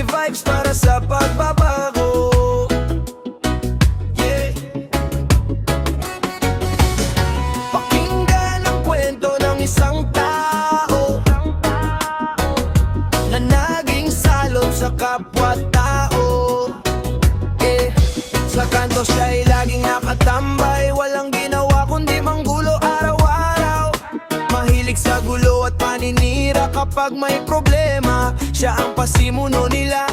may vibes para sa pagbabago. Yeah. Pakinggan ang kwento ng isang tao na naging salot sa kapwa-tao. Yeah. Sa kanto siya'y laging nakatambay, walang ginawa kundi manggulo araw-araw. Mahilig sa gulo at paninira, kapag may problema siya ang pasimuno nila.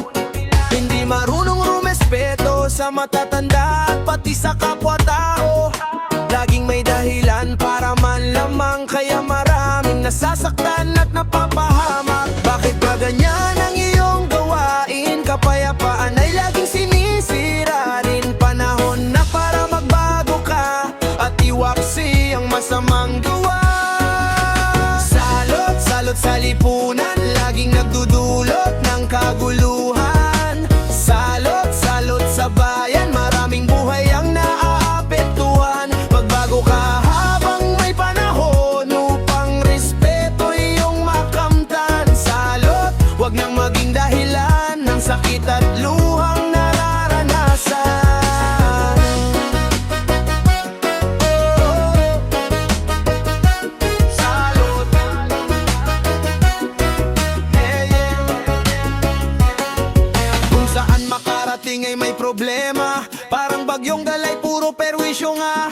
Hindi marunong rumespeto sa matatanda at pati sa kapwa-tao. Laging may dahilan para man lamang, kaya maraming nasasaktan at napapahamak. Bakit ba ganyan ang iyong gawain? Kapayapaan ay laging sinisira rin. Panahon na para magbago ka at iwaksi ang masamang gawa. Salot, salot sa lipunan, laging nagdudulot ng kaguluhan. Salot, salot sa bayan, maraming buhay ang naaapektuhan. Magbago ka habang may panahon upang respeto iyong makamtan. Salot, wag nang maging dahilan ng sakit at luhang nararanasan. Salot, yeah, yeah. Kung saan makarating ay may problema, parang bagyong dalay, puro perwisyo nga.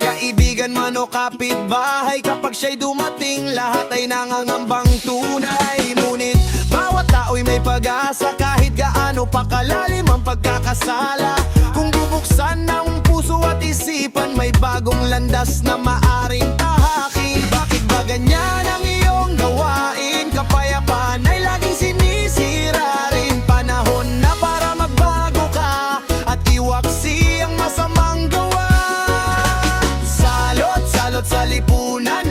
Kaibigan man o kapitbahay, kapag siya'y dumating, lahat ay nangangambang tunay. Ngunit bawat tao'y may pag-asa, kahit gaano pa kalalim ang pagkakasala. Kung bubuksan ng puso at isipan, may bagong landas na maaring tahakin. Bakit ba ganyan ang iyong gawain? Kapayapaan ay laging sinisira rin. Panahon na para magbago ka at iwaksi ang masamang gawa. Salot, salot sa lipunan,